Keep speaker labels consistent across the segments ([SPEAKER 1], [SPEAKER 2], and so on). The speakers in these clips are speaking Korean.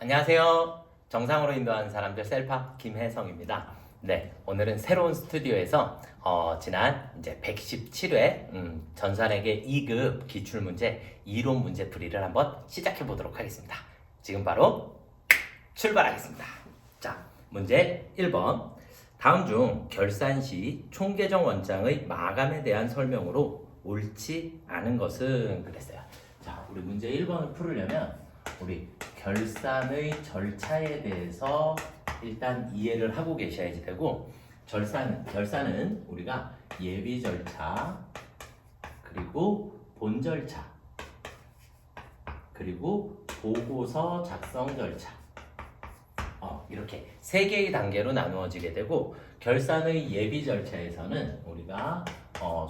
[SPEAKER 1] 안녕하세요. 정상으로 인도하는 사람들 셀파 김혜성입니다. 네, 오늘은 새로운 스튜디오에서 지난 이제 117회 전산회계 2급 기출문제 이론 문제 풀이를 한번 시작해 보도록 하겠습니다. 지금 바로 출발하겠습니다. 자, 문제 1번. 다음 중 결산 시 총계정 원장의 마감에 대한 설명으로 옳지 않은 것은 그랬어요. 자, 우리 문제 1번을 풀으려면 우리 결산의 절차에 대해서 일단 이해를 하고 계셔야지 되고, 결산은 우리가 예비 절차, 그리고 본 절차, 그리고 보고서 작성 절차, 이렇게 세 개의 단계로 나누어지게 되고, 결산의 예비 절차에서는 우리가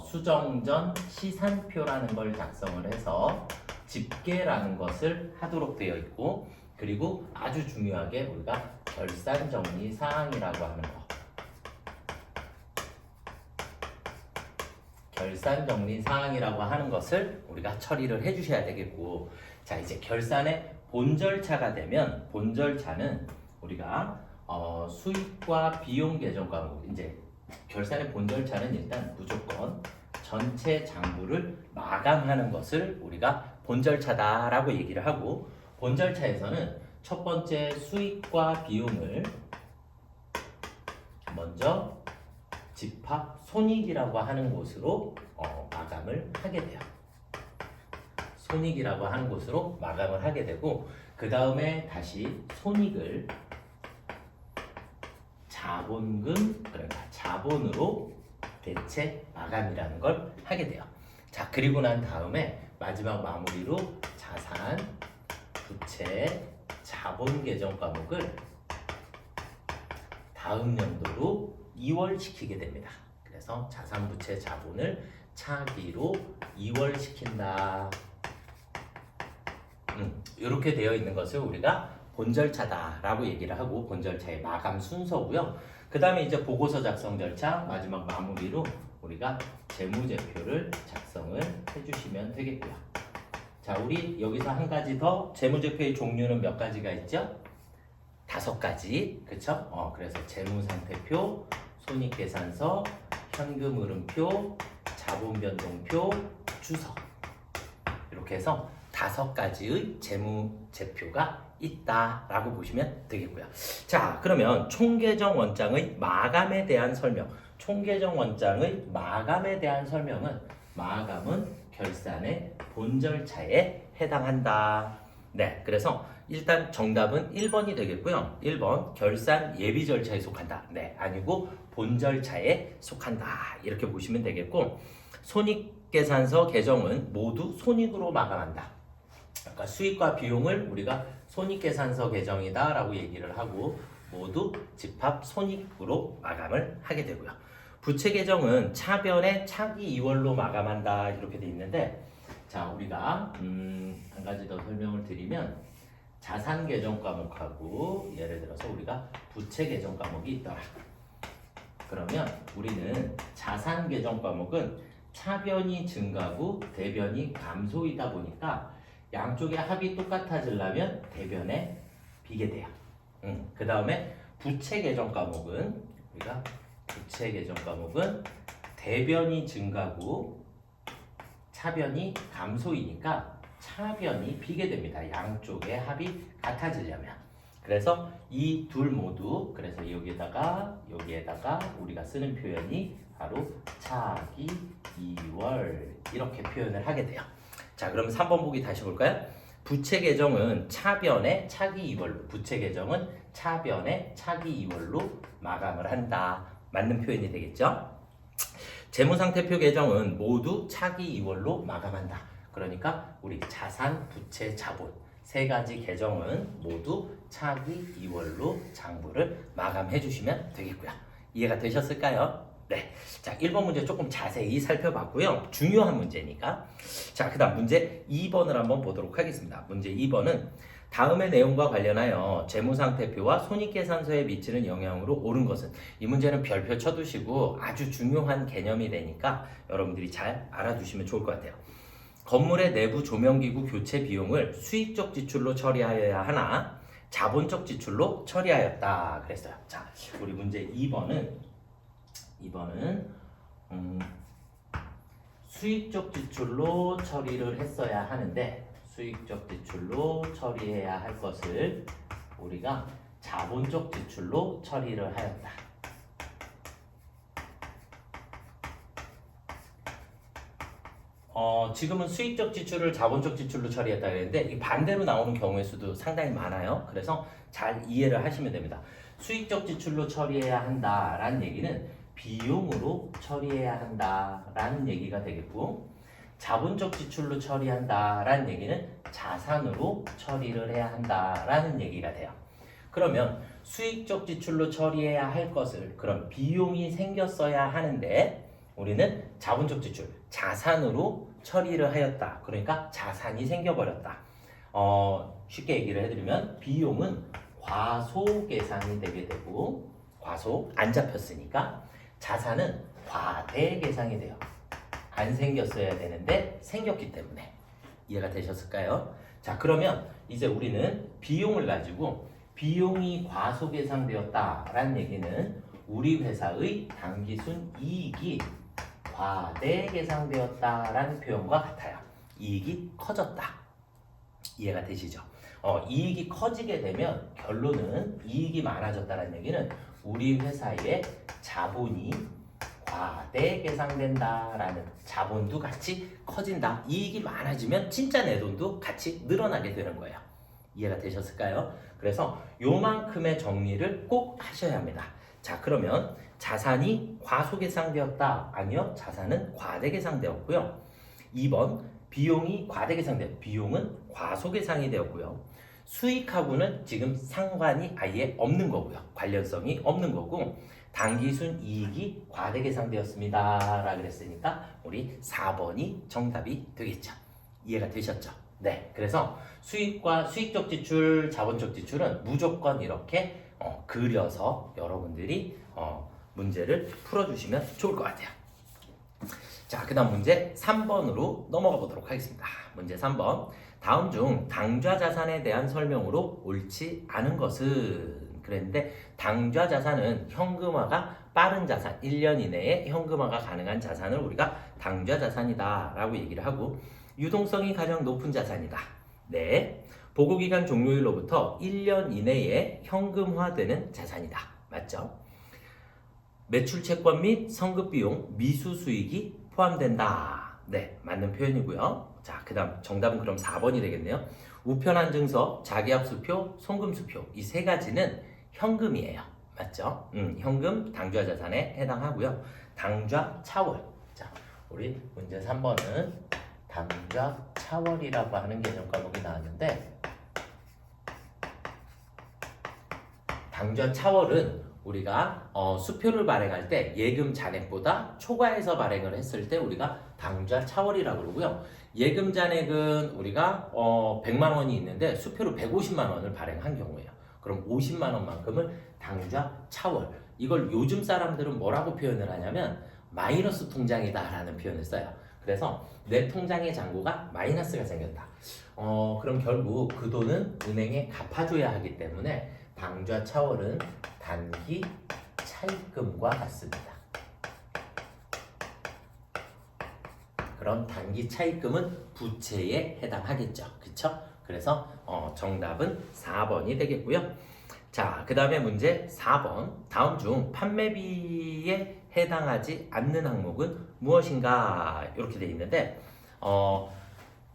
[SPEAKER 1] 수정전 시산표라는 걸 작성을 해서 집계라는 것을 하도록 되어 있고, 그리고 아주 중요하게 우리가 결산 정리 사항이라고 하는 거, 결산 정리 사항이라고 하는 것을 우리가 처리를 해 주셔야 되겠고, 자, 이제 결산의 본 절차가 되면, 본 절차는 우리가 수익과 비용 계정 과목, 이제 결산의 본 절차는 일단 무조건 전체 장부를 마감하는 것을 우리가 본 절차다라고 얘기를 하고, 본 절차에서는 첫 번째 수익과 비용을 먼저 집합 손익이라고 하는 곳으로 마감을 하게 돼요. 손익이라고 하는 곳으로 마감을 하게 되고, 그 다음에 다시 손익을 자본금, 그러니까 자본으로 대체 마감이라는 걸 하게 돼요. 자, 그리고 난 다음에 마지막 마무리로 자산, 부채, 자본 계정 과목을 다음 연도로 이월시키게 됩니다. 그래서 자산, 부채, 자본을 차기로 이월시킨다. 이렇게 되어 있는 것을 우리가 본 절차다라고 얘기를 하고, 본 절차의 마감 순서고요. 그 다음에 이제 보고서 작성 절차, 마지막 마무리로 우리가 재무제표를 작성을 해주시면 되겠고요. 자, 우리 여기서 한 가지 더, 재무제표의 종류는 몇 가지가 있죠? 5가지, 그쵸? 그래서 재무상태표, 손익계산서, 현금흐름표, 자본변동표, 주석, 이렇게 해서 5가지의 재무제표가 있다라고 보시면 되겠고요. 자, 그러면 총계정 원장의 마감에 대한 설명, 총계정 원장의 마감에 대한 설명은, 마감은 결산의 본 절차에 해당한다. 네, 그래서 일단 정답은 1번이 되겠고요. 1번 결산 예비 절차에 속한다. 네, 아니고 본 절차에 속한다. 이렇게 보시면 되겠고, 손익계산서 계정은 모두 손익으로 마감한다. 그러니까 수익과 비용을 우리가 손익계산서 계정이다 라고 얘기를 하고, 모두 집합 손익으로 마감을 하게 되고요. 부채 계정은 차변의 차기 2월로 마감한다, 이렇게 돼 있는데, 자, 우리가 한 가지 더 설명을 드리면, 자산 계정 과목하고 예를 들어서 우리가 부채 계정 과목이 있더라. 그러면 우리는 자산 계정 과목은 차변이 증가고 대변이 감소이다 보니까 양쪽의 합이 똑같아지려면 대변에 비게 돼요. 그 다음에 부채 계정 과목은, 우리가 부채 계정 과목은 대변이 증가고 차변이 감소이니까 차변이 비게 됩니다. 양쪽의 합이 같아지려면. 그래서 이 둘 모두, 그래서 여기에다가 우리가 쓰는 표현이 바로 차기 2월, 이렇게 표현을 하게 돼요. 자, 그럼 3번 보기 다시 볼까요? 부채 계정은 차변의 차기 2월로, 부채 계정은 차변의 차기 2월로 마감을 한다. 맞는 표현이 되겠죠? 재무상태표 계정은 모두 차기 2월로 마감한다. 그러니까 우리 자산, 부채, 자본 3가지 계정은 모두 차기 2월로 장부를 마감해 주시면 되겠고요. 이해가 되셨을까요? 네. 자, 1번 문제 조금 자세히 살펴봤고요. 중요한 문제니까. 자, 그 다음 문제 2번을 한번 보도록 하겠습니다. 문제 2번은 다음의 내용과 관련하여 재무상태표와 손익계산서에 미치는 영향으로 옳은 것은, 이 문제는 별표 쳐두시고 아주 중요한 개념이 되니까 여러분들이 잘 알아두시면 좋을 것 같아요. 건물의 내부 조명기구 교체 비용을 수익적 지출로 처리하여야 하나 자본적 지출로 처리하였다 그랬어요. 자, 우리 문제 2번은 수익적 지출로 처리를 했어야 하는데 수익적 지출로 처리해야 할 것을 우리가 자본적 지출로 처리를 하였다. 지금은 수익적 지출을 자본적 지출로 처리했다 그랬는데 이 반대로 나오는 경우의 수도 상당히 많아요. 그래서 잘 이해를 하시면 됩니다. 수익적 지출로 처리해야 한다라는 얘기는 비용으로 처리해야 한다라는 얘기가 되겠고, 자본적 지출로 처리한다라는 얘기는 자산으로 처리를 해야 한다라는 얘기가 돼요. 그러면 수익적 지출로 처리해야 할 것을, 그럼 비용이 생겼어야 하는데 우리는 자본적 지출, 자산으로 처리를 하였다. 그러니까 자산이 생겨버렸다. 쉽게 얘기를 해드리면 비용은 과소계상이 되게 되고, 과소 안 잡혔으니까 자산은 과대계상이 돼요. 안 생겼어야 되는데 생겼기 때문에. 이해가 되셨을까요? 자, 그러면 이제 우리는 비용을 가지고 비용이 과소계상되었다라는 얘기는 우리 회사의 당기순 이익이 과대계상되었다라는 표현과 같아요. 이익이 커졌다. 이해가 되시죠? 이익이 커지게 되면 결론은 이익이 많아졌다는 얘기는 우리 회사의 자본이 과대계상된다라는, 자본도 같이 커진다. 이익이 많아지면 진짜 내 돈도 같이 늘어나게 되는 거예요. 이해가 되셨을까요? 그래서 요만큼의 정리를 꼭 하셔야 합니다. 자, 그러면 자산이 과소계상되었다. 아니요, 자산은 과대계상되었고요. 2번 비용이 과대계상되었고 비용은 과소계상이 되었고요. 수익하고는 지금 상관이 아예 없는 거고요. 관련성이 없는 거고, 당기순 이익이 과대계상되었습니다 라 그랬으니까 우리 4번이 정답이 되겠죠. 이해가 되셨죠? 네, 그래서 수익과 수익적 지출, 자본적 지출은 무조건 이렇게 그려서 여러분들이 문제를 풀어주시면 좋을 것 같아요. 자, 그 다음 문제 3번으로 넘어가 보도록 하겠습니다. 문제 3번. 다음 중 당좌 자산에 대한 설명으로 옳지 않은 것은? 그랬는데 당좌 자산은 현금화가 빠른 자산, 1년 이내에 현금화가 가능한 자산을 우리가 당좌 자산이다 라고 얘기를 하고, 유동성이 가장 높은 자산이다. 네. 보고기간 종료일로부터 1년 이내에 현금화되는 자산이다. 맞죠? 매출 채권 및 성급비용, 미수 수익이 포함된다. 네, 맞는 표현이고요. 자, 그 다음 정답은 그럼 4번이 되겠네요. 우편한 증서, 자기합수표, 송금수표 이 세 가지는 현금이에요. 맞죠? 현금 당좌 자산에 해당하고요. 당좌 차월. 자, 우리 문제 3번은 당좌 차월이라고 하는 개념 과목이 나왔는데, 당좌 차월은 우리가 수표를 발행할 때 예금 잔액보다 초과해서 발행을 했을 때 우리가 당좌 차월이라고 그러고요. 예금 잔액은 우리가 100만 원이 있는데 수표로 150만 원을 발행한 경우예요. 그럼 50만 원만큼을 당좌 차월. 이걸 요즘 사람들은 뭐라고 표현을 하냐면 마이너스 통장이다 라는 표현을 써요. 그래서 내 통장의 잔고가 마이너스가 생겼다. 그럼 결국 그 돈은 은행에 갚아줘야 하기 때문에 당좌 차월은 단기 차입금과 같습니다. 그럼 단기 차입금은 부채에 해당하겠죠. 그쵸? 그래서 정답은 4번이 되겠고요. 자, 그 다음에 문제 4번. 다음 중 판매비에 해당하지 않는 항목은 무엇인가? 이렇게 돼 있는데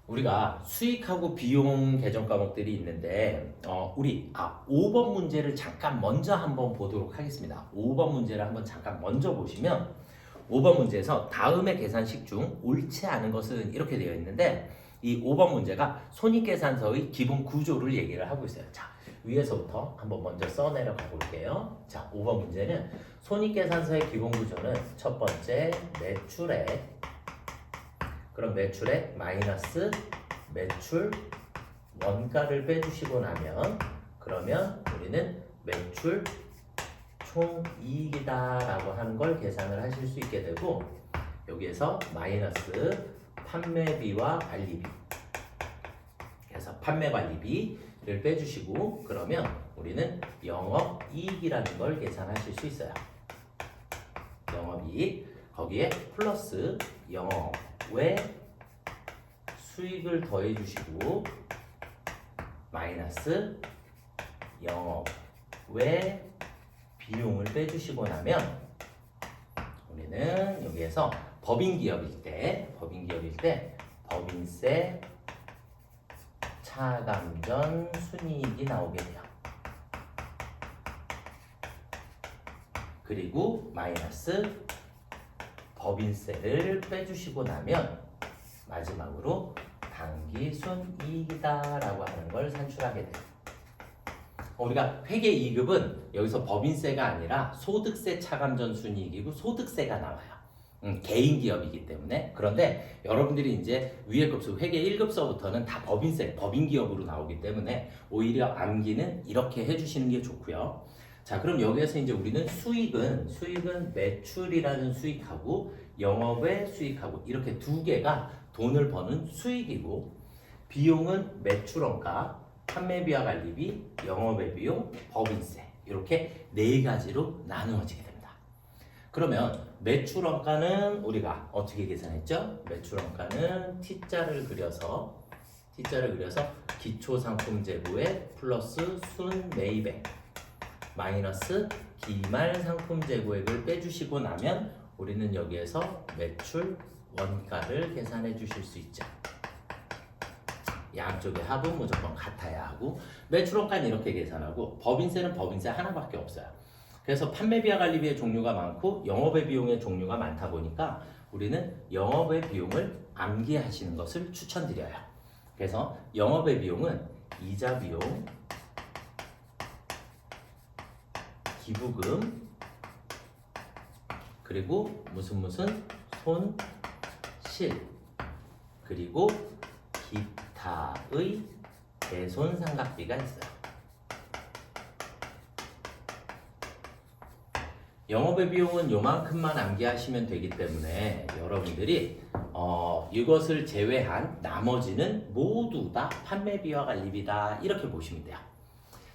[SPEAKER 1] 우리가 수익하고 비용 계정 과목들이 있는데 우리 5번 문제를 잠깐 먼저 한번 보도록 하겠습니다. 5번 문제를 한번 잠깐 먼저 보시면 5번 문제에서 다음의 계산식 중 옳지 않은 것은 이렇게 되어 있는데, 이 5번 문제가 손익계산서의 기본 구조를 얘기를 하고 있어요. 자, 위에서부터 한번 먼저 써내려가 볼게요. 자, 5번 문제는 손익계산서의 기본 구조는 첫 번째 매출액, 그럼 매출액 마이너스 매출 원가를 빼주시고 나면, 그러면 우리는 매출 총이익이다 라고 하는 걸 계산을 하실 수 있게 되고, 여기에서 마이너스 판매비와 관리비, 그래서 판매관리비, 관리비를 빼주시고 그러면 우리는 영업이익이라는 걸 계산하실 수 있어요. 영업이익 거기에 플러스 영업외 수익을 더해주시고 마이너스 영업외 비용을 빼주시고 나면 우리는 여기에서 법인기업일 때 법인세 차감전 순이익이 나오게 돼요. 그리고 마이너스 법인세를 빼주시고 나면 마지막으로 당기순이익이다 라고 하는 걸 산출하게 돼요. 우리가 회계 2급은 여기서 법인세가 아니라 소득세 차감전 순이익이고 소득세가 나와요. 개인 기업이기 때문에. 그런데 여러분들이 이제 위에 급수 회계 1급서부터는 다 법인세, 법인 기업으로 나오기 때문에 오히려 암기는 이렇게 해주시는 게 좋고요. 자, 그럼 여기에서 이제 우리는 수익은 매출이라는 수익하고 영업의 수익하고 이렇게 두 개가 돈을 버는 수익이고, 비용은 매출원가, 판매비와 관리비, 영업의 비용, 법인세 이렇게 네 가지로 나누어지게 됩니다. 그러면 매출원가는 우리가 어떻게 계산했죠? 매출원가는 T자를 그려서 기초상품재고에 플러스 순매입액 마이너스 기말상품재고액을 빼주시고 나면 우리는 여기에서 매출 원가를 계산해 주실 수 있죠. 양쪽의 합은 무조건 같아야 하고, 매출원가는 이렇게 계산하고, 법인세는 법인세 하나밖에 없어요. 그래서 판매비와 관리비의 종류가 많고 영업의 비용의 종류가 많다 보니까 우리는 영업의 비용을 암기하시는 것을 추천드려요. 그래서 영업의 비용은 이자 비용, 기부금, 그리고 무슨 손실, 그리고 기타의 대손상각비가 있어요. 영업의 비용은 요만큼만 암기하시면 되기 때문에 여러분들이 이것을 제외한 나머지는 모두 다 판매비와 관리비다 이렇게 보시면 돼요.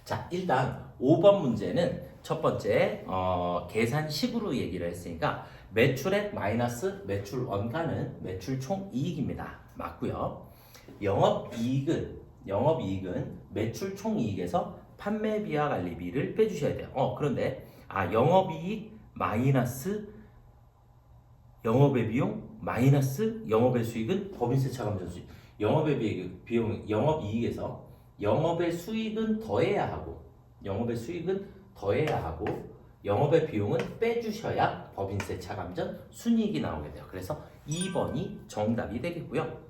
[SPEAKER 1] 자, 일단 5번 문제는 첫 번째 계산식으로 얘기를 했으니까 매출액 마이너스 매출 원가는 매출 총 이익입니다. 맞고요. 영업이익은 매출 총 이익에서 판매비와 관리비를 빼주셔야 돼요. 그런데 영업이익 마이너스 영업의 비용 마이너스 영업의 수익은 법인세 차감전 수익. 영업의 비용 영업이익에서 영업의 수익은 더해야 하고 영업의 비용은 빼주셔야 법인세 차감전 순이익이 나오게 돼요. 그래서 2번이 정답이 되겠고요.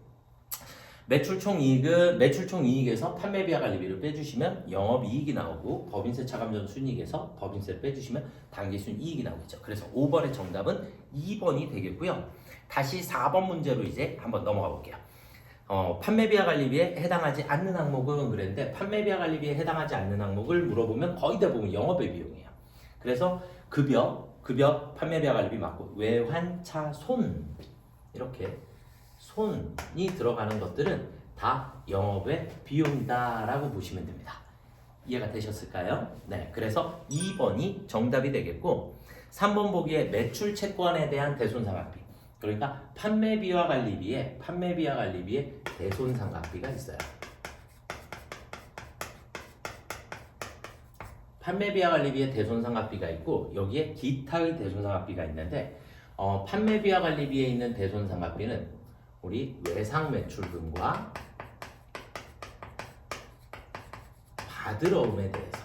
[SPEAKER 1] 매출 총 이익에서 판매비와 관리비를 빼주시면 영업이익이 나오고, 법인세 차감전 순이익에서 법인세를 빼주시면 당기순이익이 나오겠죠. 그래서 5번의 정답은 2번이 되겠고요. 다시 4번 문제로 이제 한번 넘어가 볼게요. 판매비와 관리비에 해당하지 않는 항목은 그랬는데, 판매비와 관리비에 해당하지 않는 항목을 물어보면 거의 대부분 영업의 비용이에요. 그래서 급여 판매비와 관리비 맞고, 외환차 손 이렇게 손이 들어가는 것들은 다 영업의 비용이다 라고 보시면 됩니다. 이해가 되셨을까요? 네, 그래서 2번이 정답이 되겠고, 3번 보기에 매출 채권에 대한 대손상각비, 그러니까 판매비와 관리비에 대손상각비가 있어요. 판매비와 관리비에 대손상각비가 있고, 여기에 기타의 대손상각비가 있는데, 판매비와 관리비에 있는 대손상각비는 우리 외상 매출금과 바들어움에 대해서,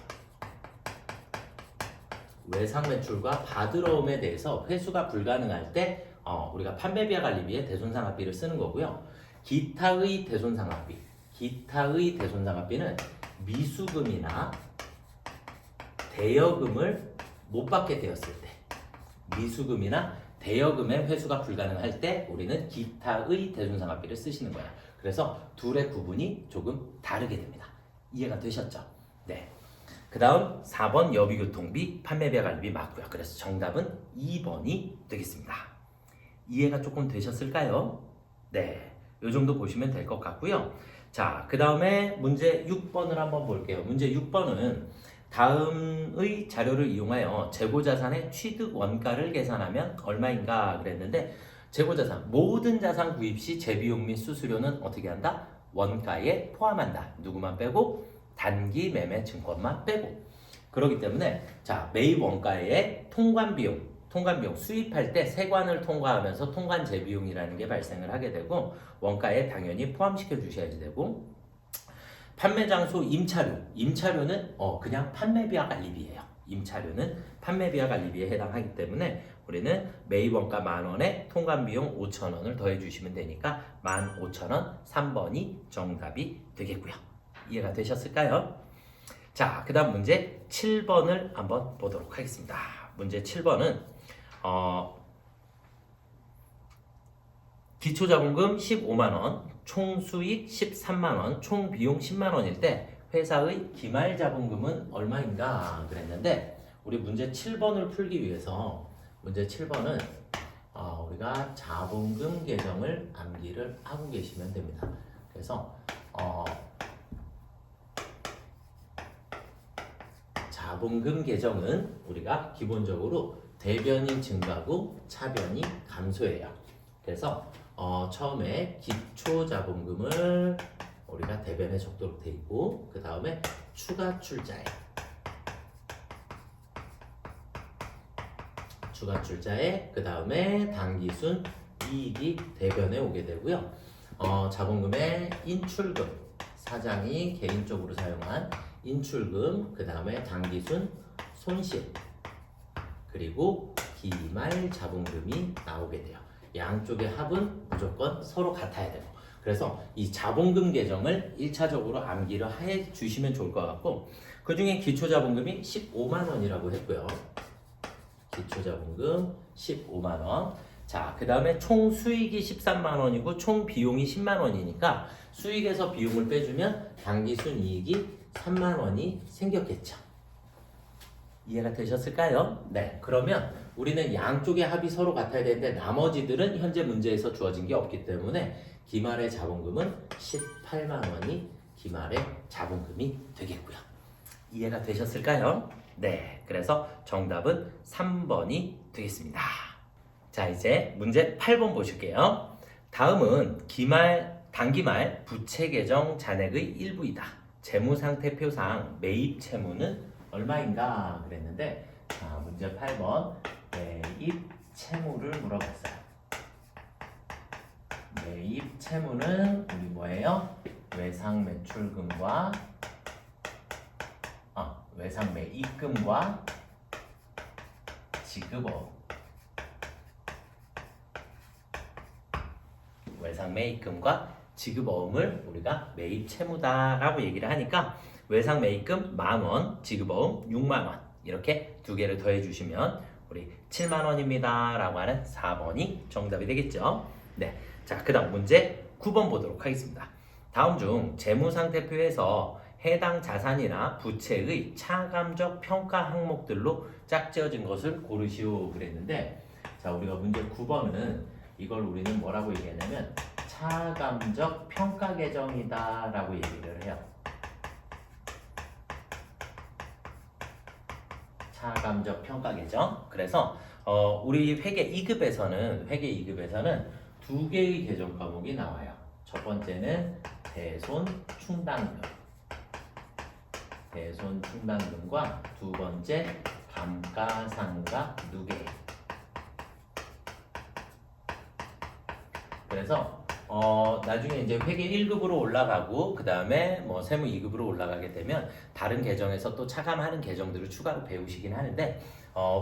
[SPEAKER 1] 외상 매출과 바들어움에 대해서 회수가 불가능할 때 우리가 판매비와 관리비에 대손상각비를 쓰는 거고요. 기타의 대손상각비는 미수금이나 대여금을 못 받게 되었을 때, 대여금의 회수가 불가능할 때 우리는 기타의 대손상각비를 쓰시는 거예요. 그래서 둘의 구분이 조금 다르게 됩니다. 이해가 되셨죠? 네. 그 다음 4번 여비교통비, 판매비와 관리비 맞고요. 그래서 정답은 2번이 되겠습니다. 이해가 조금 되셨을까요? 네. 이 정도 보시면 될 것 같고요. 자, 그 다음에 문제 6번을 한번 볼게요. 문제 6번은 다음의 자료를 이용하여 재고자산의 취득 원가를 계산하면 얼마인가 그랬는데 재고자산, 모든 자산 구입 시 재비용 및 수수료는 어떻게 한다? 원가에 포함한다. 누구만 빼고? 단기 매매 증권만 빼고. 그렇기 때문에 자, 매입 원가에 통관비용 수입할 때 세관을 통과하면서 통관 재비용이라는 게 발생을 하게 되고 원가에 당연히 포함시켜 주셔야지 되고 판매 장소 임차료는 그냥 판매비와 관리비예요. 임차료는 판매비와 관리비에 해당하기 때문에 우리는 매입 원가 10,000원에 통관 비용 5,000원을 더해 주시면 되니까 15,000원 3번이 정답이 되겠고요. 이해가 되셨을까요? 자, 그다음 문제 7번을 한번 보도록 하겠습니다. 문제 7번은 기초자본금 15만원, 총수익 13만원, 총비용 10만원일 때 회사의 기말자본금은 얼마인가 그랬는데 우리 문제 7번을 풀기 위해서 문제 7번은 우리가 자본금 계정을 암기를 하고 계시면 됩니다. 그래서 자본금 계정은 우리가 기본적으로 대변이 증가고 차변이 감소해요. 그래서 처음에 기초자본금을 우리가 대변에 적도록 돼 있고 그 다음에 추가 출자액 그 다음에 당기순 이익이 대변에 오게 되고요. 자본금의 인출금 사장이 개인적으로 사용한 인출금 그 다음에 당기순 손실 그리고 기말 자본금이 나오게 돼요. 양쪽의 합은 무조건 서로 같아야 되고 그래서 이 자본금 계정을 1차적으로 암기를 해 주시면 좋을 것 같고 그 중에 기초자본금이 15만원이라고 했고요. 기초자본금 15만원. 자, 그 다음에 총 수익이 13만원이고 총 비용이 10만원이니까 수익에서 비용을 빼주면 당기순이익이 3만원이 생겼겠죠. 이해가 되셨을까요? 네, 그러면 우리는 양쪽의 합이 서로 같아야 되는데 나머지들은 현재 문제에서 주어진 게 없기 때문에 기말의 자본금은 18만원이 기말의 자본금이 되겠고요. 이해가 되셨을까요? 네, 그래서 정답은 3번이 되겠습니다. 자, 이제 문제 8번 보실게요. 다음은 단기말 부채 계정 잔액의 일부이다. 재무상태표상 매입 채무는 얼마인가 그랬는데 자, 문제 8번 매입 채무를 물어봤어요. 매입 채무는 우리 뭐예요? 외상 매출금과 외상 매입금과 지급어음 외상 매입금과 지급어음을 우리가 매입 채무다라고 얘기를 하니까 외상 매입금 10,000원, 지급어음 6만원 이렇게 두 개를 더해 주시면 우리 7만원입니다 라고 하는 4번이 정답이 되겠죠. 네, 자, 그 다음 문제 9번 보도록 하겠습니다. 다음 중 재무상태표에서 해당 자산이나 부채의 차감적 평가 항목들로 짝지어진 것을 고르시오 그랬는데 자, 우리가 문제 9번은 이걸 우리는 뭐라고 얘기하냐면 차감적 평가 계정이다 라고 얘기를 해요. 차감적 평가 계정. 그래서 우리 회계 2급에서는 두 개의 계정 과목이 나와요. 첫 번째는 대손충당금과 두 번째 감가상각 누계. 그래서 나중에 이제 회계 1급으로 올라가고 그 다음에 뭐 세무 2급으로 올라가게 되면 다른 계정에서 또 차감하는 계정들을 추가로 배우시긴 하는데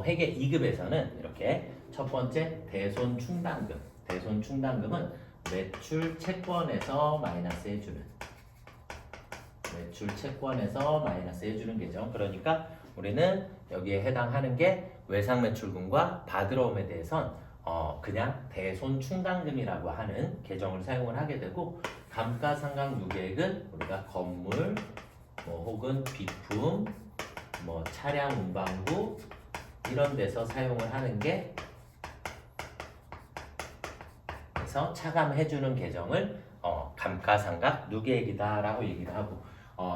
[SPEAKER 1] 회계 2급에서는 이렇게 첫 번째 대손충당금은 매출 채권에서 마이너스 해주는 계정. 그러니까 우리는 여기에 해당하는 게 외상 매출금과 받으러옴에 대해선 그냥 대손충당금이라고 하는 계정을 사용을 하게 되고 감가상각 누계액은 우리가 건물 혹은 비품 차량 운반부 이런 데서 사용을 하는 게 그래서 차감해주는 계정을 감가상각 누계액이다라고 얘기를 하고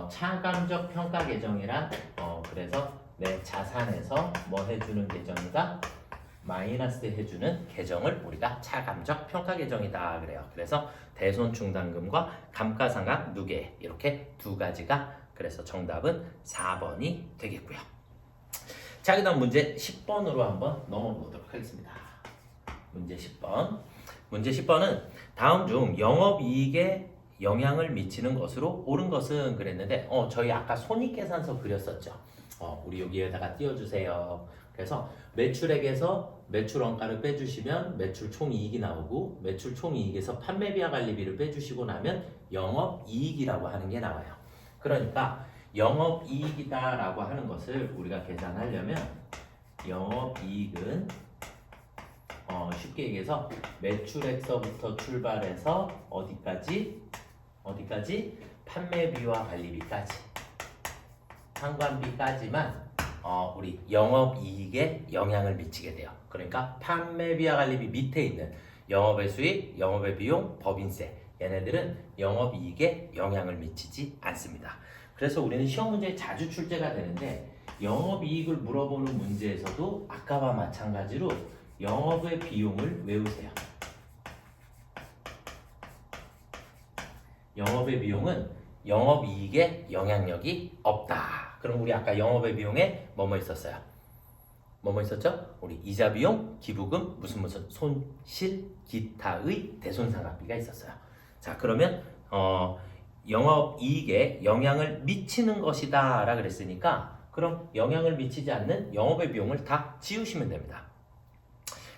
[SPEAKER 1] 차감적 평가 계정이란 그래서 내 자산에서 뭐 해주는 계정이다? 마이너스 해주는 계정을 우리가 차감적 평가 계정이다 그래요. 그래서 대손충당금과 감가상각 누계 이렇게 두 가지가 그래서 정답은 4번이 되겠고요. 자, 그 다음 문제 10번으로 한번 넘어보도록 하겠습니다. 문제 10번. 문제 10번은 다음 중 영업이익에 영향을 미치는 것으로 옳은 것은 그랬는데 저희 아까 손익계산서 그렸었죠. 우리 여기에다가 띄워주세요. 그래서 매출액에서 매출 원가를 빼주시면 매출 총이익이 나오고 매출 총이익에서 판매비와 관리비를 빼주시고 나면 영업이익이라고 하는 게 나와요. 그러니까 영업이익이다라고 하는 것을 우리가 계산하려면 영업이익은 쉽게 얘기해서 매출액서부터 출발해서 어디까지 판매비와 관리비까지 상관비까지만 우리 영업이익에 영향을 미치게 돼요. 그러니까 판매비와 관리비 밑에 있는 영업의 수익, 영업의 비용, 법인세 얘네들은 영업이익에 영향을 미치지 않습니다. 그래서 우리는 시험 문제에 자주 출제가 되는데 영업이익을 물어보는 문제에서도 아까와 마찬가지로 영업의 비용을 외우세요. 영업의 비용은 영업이익에 영향력이 없다. 그럼 우리 아까 영업의 비용에 뭐뭐 있었어요? 뭐뭐 있었죠? 우리 이자 비용, 기부금, 무슨 손실, 기타의 대손상각비가 있었어요. 자, 그러면 영업이익에 영향을 미치는 것이다 라 그랬으니까 그럼 영향을 미치지 않는 영업의 비용을 다 지우시면 됩니다.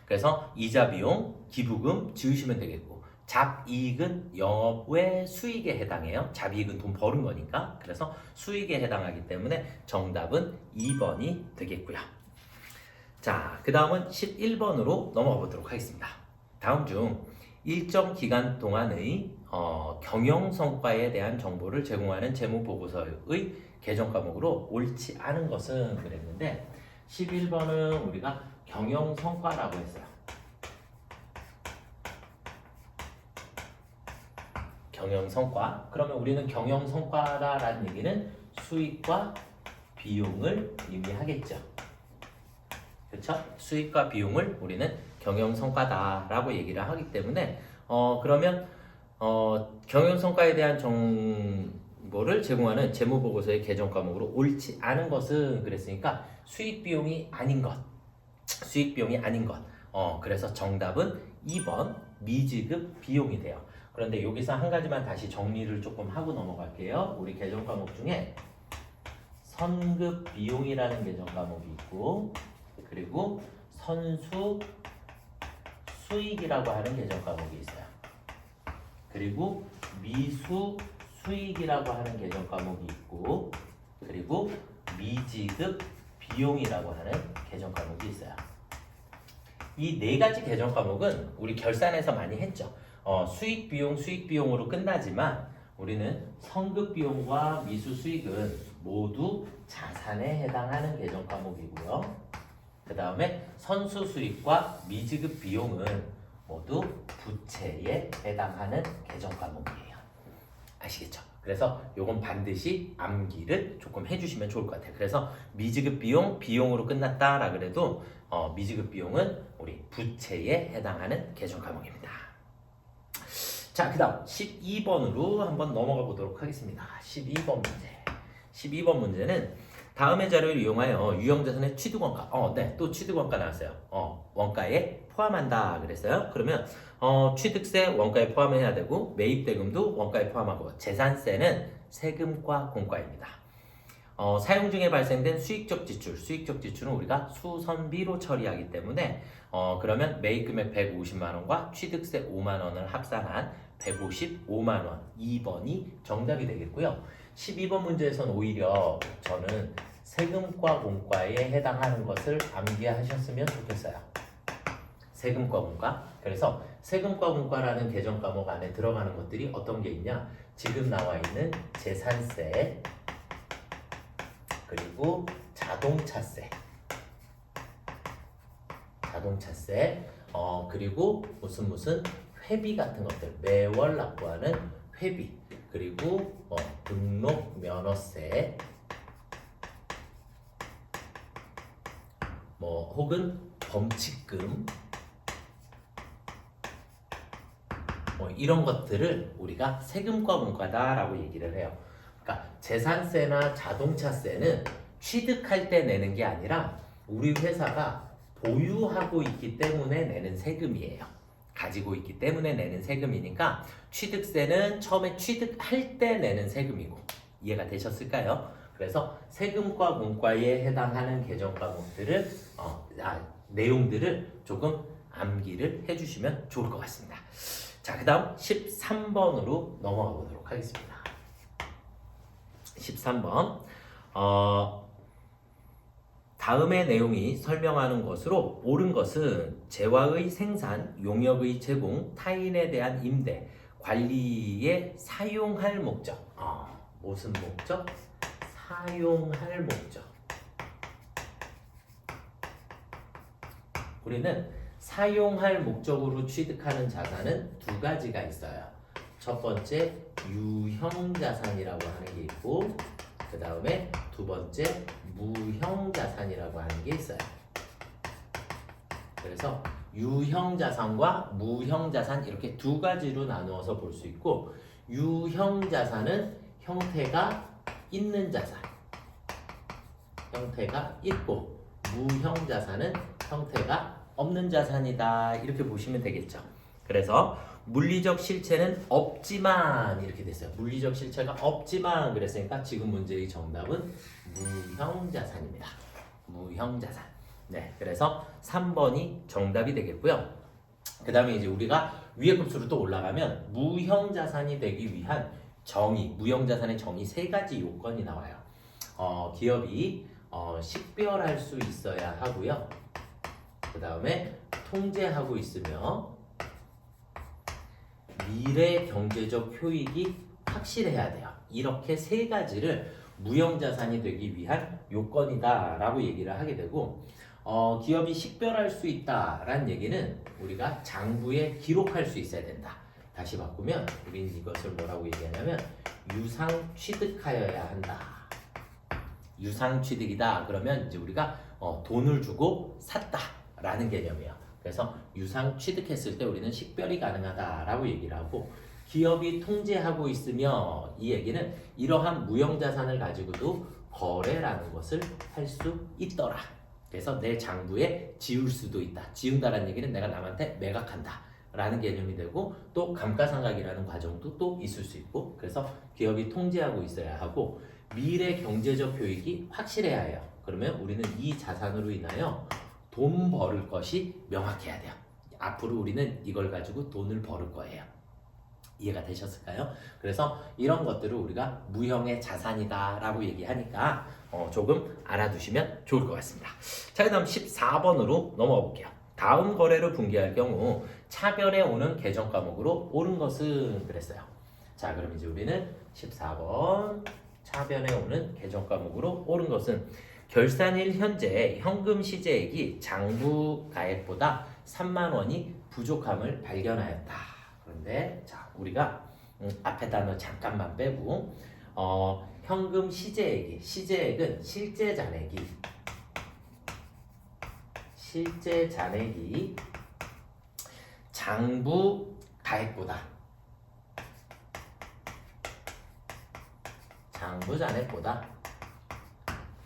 [SPEAKER 1] 그래서 이자 비용, 기부금 지우시면 되겠고 잡이익은 영업외 수익에 해당해요. 잡이익은 돈 버는 거니까. 그래서 수익에 해당하기 때문에 정답은 2번이 되겠고요. 자, 그 다음은 11번으로 넘어가 보도록 하겠습니다. 다음 중 일정 기간 동안의 경영성과에 대한 정보를 제공하는 재무보고서의 개정 과목으로 옳지 않은 것은 그랬는데 11번은 우리가 경영성과라고 했어요. 경영성과. 그러면 우리는 경영성과라는 얘기는 수익과 비용을 의미하겠죠. 그렇죠? 수익과 비용을 우리는 경영성과다라고 얘기를 하기 때문에 그러면 경영성과에 대한 정보를 제공하는 재무보고서의 개정 과목으로 옳지 않은 것은 그랬으니까 수익 비용이 아닌 것. 그래서 정답은 2번 미지급 비용이 돼요. 그런데 여기서 한 가지만 다시 정리를 조금 하고 넘어갈게요. 우리 개정 과목 중에 선급 비용이라는 개정 과목이 있고 그리고 선수 수익이라고 하는 개정 과목이 있어요. 그리고 미수 수익이라고 하는 개정 과목이 있고 그리고 미지급 비용이라고 하는 개정 과목이 있어요. 이 네 가지 개정 과목은 우리 결산에서 많이 했죠. 수익 비용으로 끝나지만 우리는 선급 비용과 미수 수익은 모두 자산에 해당하는 개정 과목이고요. 그 다음에 선수 수익과 미지급 비용은 모두 부채에 해당하는 개정 과목이에요. 아시겠죠? 그래서 요건 반드시 암기를 조금 해주시면 좋을 것 같아요. 그래서 미지급 비용으로 끝났다라 그래도 미지급 비용은 우리 부채에 해당하는 개정 과목입니다. 자, 그 다음 12번으로 한번 넘어가 보도록 하겠습니다. 12번 문제. 12번 문제는 다음의 자료를 이용하여 유형자산의 취득원가, 네, 또 취득원가 나왔어요. 원가에 포함한다 그랬어요. 그러면 취득세 원가에 포함해야 되고 매입대금도 원가에 포함하고 재산세는 세금과 공과입니다. 사용 중에 발생된 수익적 지출은 우리가 수선비로 처리하기 때문에 그러면 매입금액 150만 원과 취득세 5만 원을 합산한 155만 원 2번이 정답이 되겠고요. 12번 문제에서는 오히려 저는 세금과 공과에 해당하는 것을 암기하셨으면 좋겠어요. 세금과 공과. 그래서 세금과 공과라는 개정 과목 안에 들어가는 것들이 어떤 게 있냐? 지금 나와 있는 재산세 그리고 자동차세 그리고 무슨 회비 같은 것들 매월 납부하는 회비, 그리고 등록 면허세, 혹은 범칙금, 이런 것들을 우리가 세금과 문과다라고 얘기를 해요. 그러니까 재산세나 자동차세는 취득할 때 내는 게 아니라 우리 회사가 보유하고 있기 때문에 내는 세금이에요. 가지고 있기 때문에 내는 세금이니까 취득세는 처음에 취득할 때 내는 세금이고, 이해가 되셨을까요? 그래서 세금과 문과에 해당하는 개정 과목들을 내용들을 조금 암기를 해주시면 좋을 것 같습니다. 자, 그 다음 13번으로 넘어가 보도록 하겠습니다. 13번 다음의 내용이 설명하는 것으로 옳은 것은 재화의 생산, 용역의 제공, 타인에 대한 임대, 관리에 사용할 목적. 무슨 목적? 사용할 목적. 우리는 사용할 목적으로 취득하는 자산은 두 가지가 있어요. 첫 번째 유형자산이라고 하는 게 있고, 그 다음에 두 번째 무형자산이라고 하는 게 있어요. 그래서 유형자산과 무형자산 이렇게 두 가지로 나누어서 볼 수 있고, 유형자산은 형태가 있는 자산, 형태가 있고, 무형자산은 형태가 없는 자산이다, 이렇게 보시면 되겠죠. 그래서 물리적 실체는 없지만 이렇게 됐어요. 물리적 실체가 없지만 그랬으니까 지금 문제의 정답은 무형자산입니다. 무형자산. 네, 그래서 3번이 정답이 되겠고요. 그 다음에 이제 우리가 위에 급수로 또 올라가면 무형자산이 되기 위한 정의, 무형자산의 정의 세 가지 요건이 나와요. 기업이 식별할 수 있어야 하고요. 그 다음에 통제하고 있으며 미래 경제적 효익이 확실해야 돼요. 이렇게 세 가지를 무형자산이 되기 위한 요건이다 라고 얘기를 하게 되고, 기업이 식별할 수 있다라는 얘기는 우리가 장부에 기록할 수 있어야 된다. 다시 바꾸면 우리는 이것을 뭐라고 얘기하냐면 유상 취득하여야 한다. 유상 취득이다 그러면 이제 우리가 돈을 주고 샀다 라는 개념이에요. 그래서 유상 취득했을 때 우리는 식별이 가능하다라고 얘기를 하고, 기업이 통제하고 있으며 이 얘기는 이러한 무형자산을 가지고도 거래라는 것을 할 수 있더라. 그래서 내 장부에 지울 수도 있다. 지운다라는 얘기는 내가 남한테 매각한다 라는 개념이 되고, 또 감가상각이라는 과정도 또 있을 수 있고, 그래서 기업이 통제하고 있어야 하고, 미래 경제적 효익이 확실해야 해요. 그러면 우리는 이 자산으로 인하여 돈 벌을 것이 명확해야 돼요. 앞으로 우리는 이걸 가지고 돈을 벌을 거예요. 이해가 되셨을까요? 그래서 이런 것들을 우리가 무형의 자산이다 라고 얘기하니까 조금 알아두시면 좋을 것 같습니다. 자, 그 다음 14번으로 넘어가 볼게요. 다음 거래를 분기할 경우 차별에 오는 개정 과목으로 옳은 것은 그랬어요. 자, 그럼 이제 우리는 14번 차변에 오는 개정 과목으로 옳은 것은 결산일 현재 현금 시제액이 장부 가액보다 3만 원이 부족함을 발견하였다. 그런데 자, 우리가 앞에 단어 잠깐만 빼고 현금 시제액은 실제 잔액이 장부 가액보다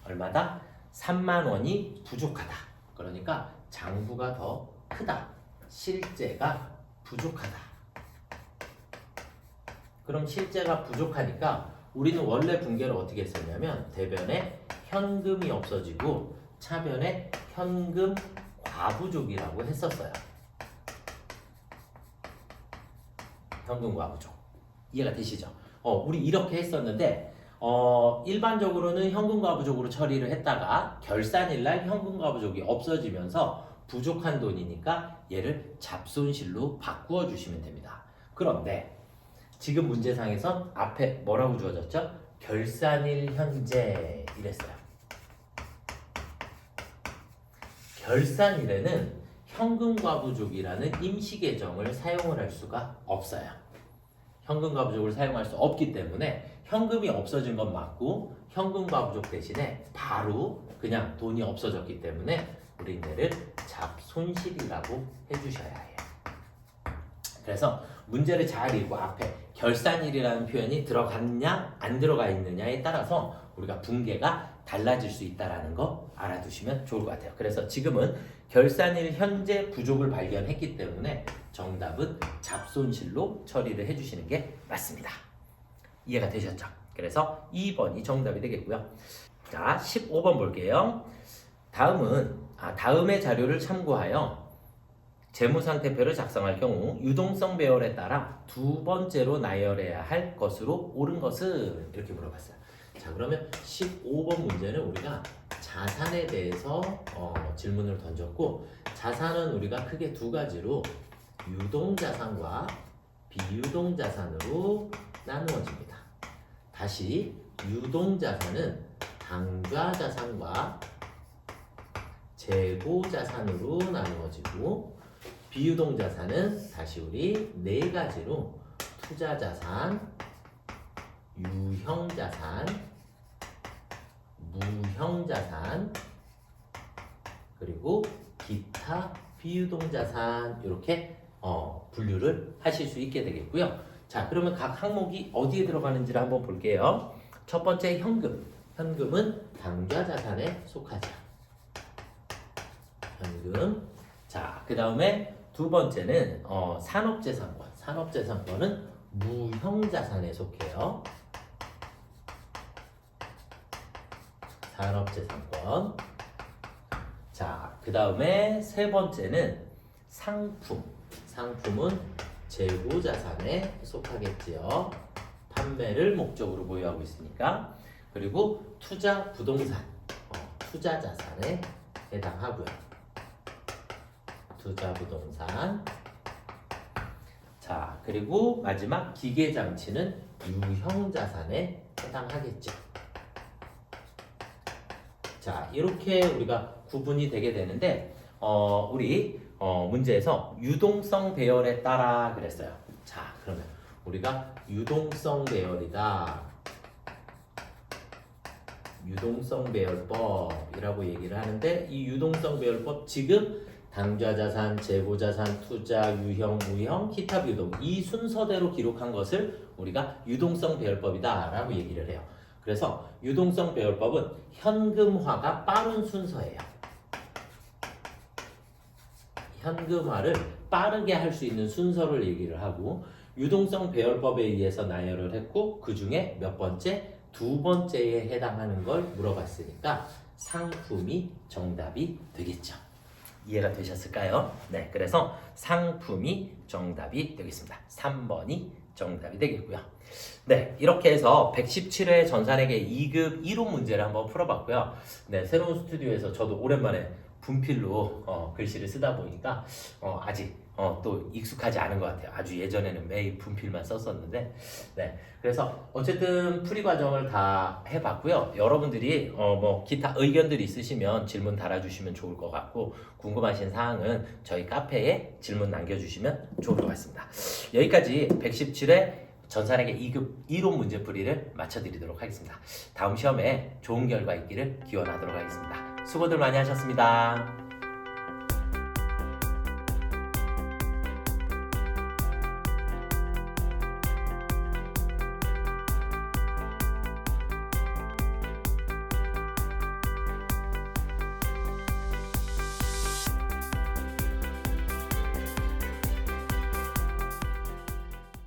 [SPEAKER 1] 얼마다? 3만 원이 부족하다. 그러니까 장부가 더 크다. 실제가 부족하다. 그럼 실제가 부족하니까 우리는 원래 분계를 어떻게 했었냐면 대변에 현금이 없어지고 차변에 현금 과부족이라고 했었어요. 현금 과부족. 이해가 되시죠? 우리 이렇게 했었는데 일반적으로는 현금 과부족으로 처리를 했다가 결산일날 현금 과부족이 없어지면서 부족한 돈이니까 얘를 잡손실로 바꾸어 주시면 됩니다. 그런데 지금 문제상에선 앞에 뭐라고 주어졌죠? 결산일 현재 이랬어요. 결산일에는 현금 과부족이라는 임시 계정을 사용을 할 수가 없어요. 현금과 부족을 사용할 수 없기 때문에 현금이 없어진 건 맞고 현금과 부족 대신에 바로 그냥 돈이 없어졌기 때문에 우리 얘를 잡손실이라고 해주셔야 해요. 그래서 문제를 잘 읽고 앞에 결산일이라는 표현이 들어갔냐 안 들어가 있느냐에 따라서 우리가 붕괴가 달라질 수 있다는 거 알아두시면 좋을 것 같아요. 그래서 지금은 결산일 현재 부족을 발견했기 때문에 정답은 잡손실로 처리를 해주시는 게 맞습니다. 이해가 되셨죠? 그래서 2번이 정답이 되겠고요. 자, 15번 볼게요. 다음의 자료를 참고하여 재무상태표를 작성할 경우 유동성 배열에 따라 두 번째로 나열해야 할 것으로 옳은 것은? 이렇게 물어봤어요. 자, 그러면 15번 문제는 우리가 자산에 대해서 질문을 던졌고, 자산은 우리가 크게 두 가지로 유동자산과 비유동자산으로 나누어집니다. 다시 유동자산은 당좌자산과 재고자산으로 나누어지고, 비유동자산은 다시 우리 네 가지로 투자자산, 유형자산, 무형자산, 그리고 기타 비유동자산, 이렇게 분류를 하실 수 있게 되겠고요. 자, 그러면 각 항목이 어디에 들어가는지를 한번 볼게요. 첫 번째 현금. 현금은 당좌자산에 속하죠. 현금. 자, 그 다음에 두 번째는 산업재산권. 산업재산권은 무형자산에 속해요. 산업재산권. 자, 그 다음에 세 번째는 상품. 상품은 재고자산에 속하겠지요. 판매를 목적으로 보유하고 있으니까. 그리고 투자 부동산, 투자자산에 해당하고요. 투자 부동산. 자, 그리고 마지막 기계장치는 유형자산에 해당하겠죠. 자, 이렇게 우리가 구분이 되게 되는데, 우리 문제에서 유동성 배열에 따라 그랬어요. 자, 그러면 우리가 유동성 배열이다, 유동성 배열법이라고 얘기를 하는데, 이 유동성 배열법 지금 당좌자산, 재고자산, 투자, 유형, 무형, 기타 비유동, 이 순서대로 기록한 것을 우리가 유동성 배열법이다 라고 얘기를 해요. 그래서 유동성 배열법은 현금화가 빠른 순서예요. 현금화를 빠르게 할 수 있는 순서를 얘기를 하고, 유동성 배열법에 의해서 나열을 했고, 그 중에 몇 번째? 두 번째에 해당하는 걸 물어봤으니까 상품이 정답이 되겠죠. 이해가 되셨을까요? 네, 그래서 상품이 정답이 되겠습니다. 3번이 정답이 되겠고요. 네, 이렇게 해서 117회 전산회계 2급 1호 문제를 한번 풀어봤고요. 네, 새로운 스튜디오에서 저도 오랜만에 분필로 글씨를 쓰다 보니까 아직 또 익숙하지 않은 것 같아요. 아주 예전에는 매일 분필만 썼었는데, 네, 그래서 어쨌든 풀이 과정을 다 해봤고요. 여러분들이 뭐 기타 의견들이 있으시면 질문 달아주시면 좋을 것 같고, 궁금하신 사항은 저희 카페에 질문 남겨주시면 좋을 것 같습니다. 여기까지 117회 전산회계 2급 1호 문제풀이를 마쳐드리도록 하겠습니다. 다음 시험에 좋은 결과 있기를 기원하도록 하겠습니다. 수고들 많이 하셨습니다.